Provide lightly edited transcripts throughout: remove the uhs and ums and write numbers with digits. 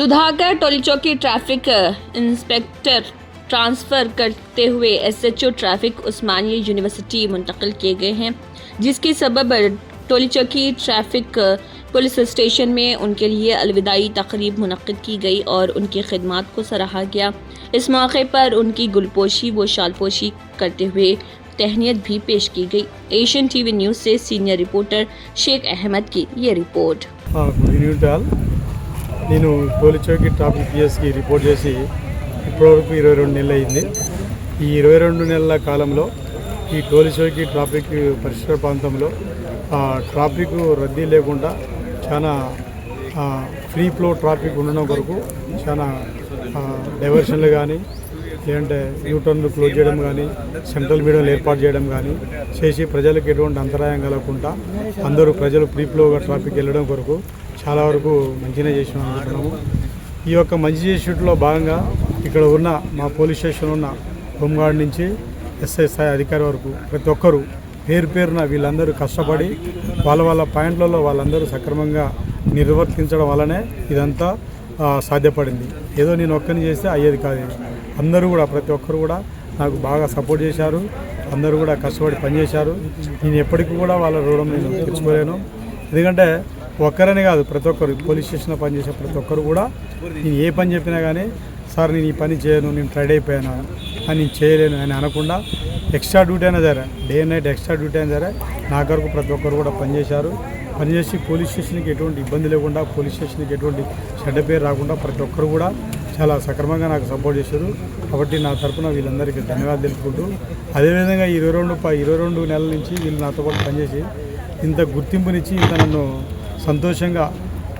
Sudhakar Tolichowki traffic inspector transfer करते हुए SHO traffic उस्मानिया university मुंतकिल किए गए हैं, जिसके सबब टोलीचौकी ट्रैफिक पुलिस स्टेशन में उनके लिए अलविदाई तकरीब मुनक्किद की गई और उनकी खिदमत को सराहा गया। इस मौके पर उनकी गुलपोशी व शालपोशी करते हुए तहनीत भी पेश की गई। एशियन टीवी न्यूज़ से सीनियर रिपोर्टर शेख अहमद की ये रिपोर्ट। నేను టోలీచౌకి ట్రాఫిక్ పిఎస్కి రిపోర్ట్ చేసి ఇప్పటివరకు 22 నెలలు అయింది. ఈ 22 నెలల కాలంలో ఈ టోలీచౌకి ట్రాఫిక్ పరిసర ప్రాంతంలో ట్రాఫిక్ రద్దీ లేకుండా చాలా ఫ్రీ ఫ్లో ట్రాఫిక్ ఉండడం కొరకు చాలా డైవర్షన్లు కానీ లేదంటే యూటర్న్లు క్లోజ్ చేయడం కానీ సెంట్రల్ మీడియాలు ఏర్పాటు చేయడం కానీ చేసి ప్రజలకు ఎటువంటి అంతరాయం కలగకుండా అందరూ ప్రజలు ఫ్రీ ఫ్లోగా ట్రాఫిక్ వెళ్ళడం కొరకు చాలా వరకు మంచిగా చేసాం అనుకుంటున్నాము. ఈ యొక్క మంచి చేసేట్లో భాగంగా ఇక్కడ ఉన్న మా పోలీస్ స్టేషన్ ఉన్న హోంగార్డ్ నుంచి ఎస్ఐ అధికారి వరకు ప్రతి ఒక్కరూ పేరున వీళ్ళందరూ కష్టపడి వాళ్ళ పాయింట్లలో వాళ్ళందరూ సక్రమంగా నిర్వర్తించడం వల్లనే ఇదంతా సాధ్యపడింది. ఏదో నేను ఒక్కరిని చేస్తే అయ్యేది కాదు. అందరూ కూడా ప్రతి ఒక్కరు కూడా నాకు బాగా సపోర్ట్ చేశారు. అందరూ కూడా కష్టపడి పనిచేశారు. నేను ఎప్పటికీ కూడా వాళ్ళ రుణం నేను తెచ్చుకోలేను. ఎందుకంటే ఒక్కరనే కాదు, ప్రతి ఒక్కరు పోలీస్ స్టేషన్లో పనిచేసే ప్రతి ఒక్కరు కూడా నేను ఏ పని చెప్పినా కానీ సార్ నేను ఈ పని చేయను, నేను ట్రైడ్ అయిపోయాను అని నేను చేయలేను అని అనకుండా ఎక్స్ట్రా డ్యూటీ అయినా సరే, day and night extra duty అయినా సరే నా కొరకు ప్రతి ఒక్కరు కూడా పనిచేసి పోలీస్ స్టేషన్కి ఎటువంటి ఇబ్బంది లేకుండా, పోలీస్ స్టేషన్కి ఎటువంటి చెడ్డ పేరు రాకుండా ప్రతి ఒక్కరు కూడా చాలా సక్రమంగా నాకు సపోర్ట్ చేశారు. కాబట్టి నా తరఫున వీళ్ళందరికీ ధన్యవాదాలు తెలుపుకుంటూ, అదేవిధంగా 22 నెలల నుంచి వీళ్ళు నాతో పాటు పనిచేసి ఇంత గుర్తింపునిచ్చి ఇంత నన్ను సంతోషంగా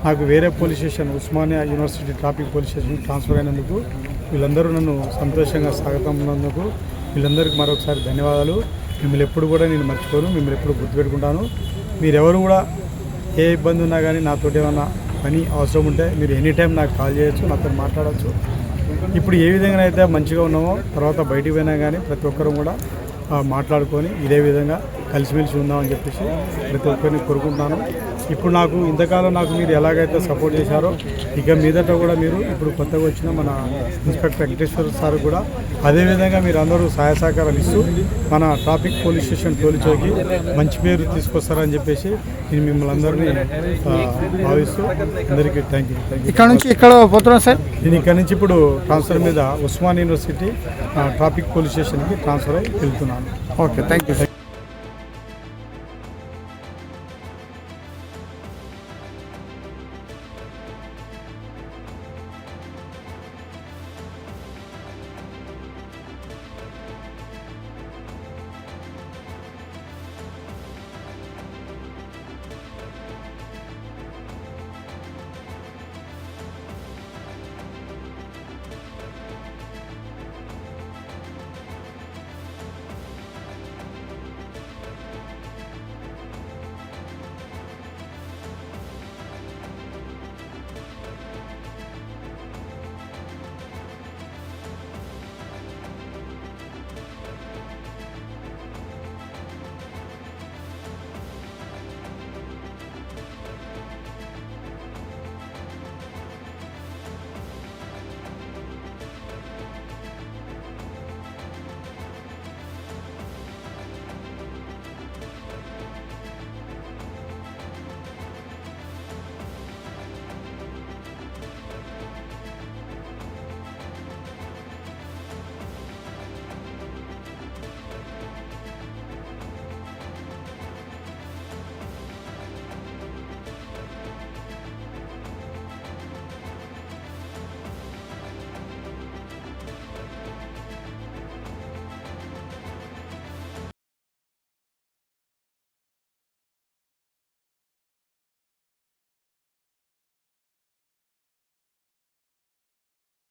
నాకు వేరే police station Osmania university traffic police station transfer అయినందుకు వీళ్ళందరూ నన్ను సంతోషంగా స్వాగతం ఉన్నందుకు వీళ్ళందరికీ మరొకసారి ధన్యవాదాలు. మిమ్మల్ని ఎప్పుడు కూడా నేను మర్చిపోను, మిమ్మల్ని ఎప్పుడు గుర్తుపెట్టుకుంటాను. మీరెవరు కూడా ఏ ఇబ్బంది ఉన్నా కానీ నాతోటి ఏమన్నా పని అవసరం ఉంటే మీరు ఎనీ టైం నాకు కాల్ చేయొచ్చు, నాతో మాట్లాడవచ్చు. ఇప్పుడు ఏ విధంగా అయితే మంచిగా ఉన్నామో తర్వాత బయటికి పోయినా కానీ ప్రతి ఒక్కరు కూడా మాట్లాడుకొని ఇదే విధంగా కలిసిమెలిసి ఉందామని చెప్పేసి ప్రతి ఒక్కరిని కోరుకుంటున్నాను. ఇప్పుడు నాకు ఇంతకాలం నాకు మీరు ఎలాగైతే సపోర్ట్ చేశారో ఇక మీదట కూడా మీరు ఇప్పుడు కొత్తగా వచ్చిన మన ఇన్స్పెక్టర్ వెంకటేశ్వర సార్ కూడా అదేవిధంగా మీరు అందరూ సహాయ సహకారాలు ఇస్తూ మన ట్రాఫిక్ పోలీస్ స్టేషన్ టోలీచౌకి మంచి పేరు తీసుకొస్తారని చెప్పేసి నేను మిమ్మల్ని అందరినీ భావిస్తూ అందరికీ థ్యాంక్ యూ. ఇక్కడ నుంచి ఇక్కడ పోతున్నాను సార్. నేను ఇక్కడ నుంచి ఇప్పుడు ట్రాన్స్ఫర్ మీద ఉస్మానియా యూనివర్సిటీ ట్రాఫిక్ పోలీస్ స్టేషన్కి ట్రాన్స్ఫర్ అయి వెళ్తున్నాను. Okay, thank you sir.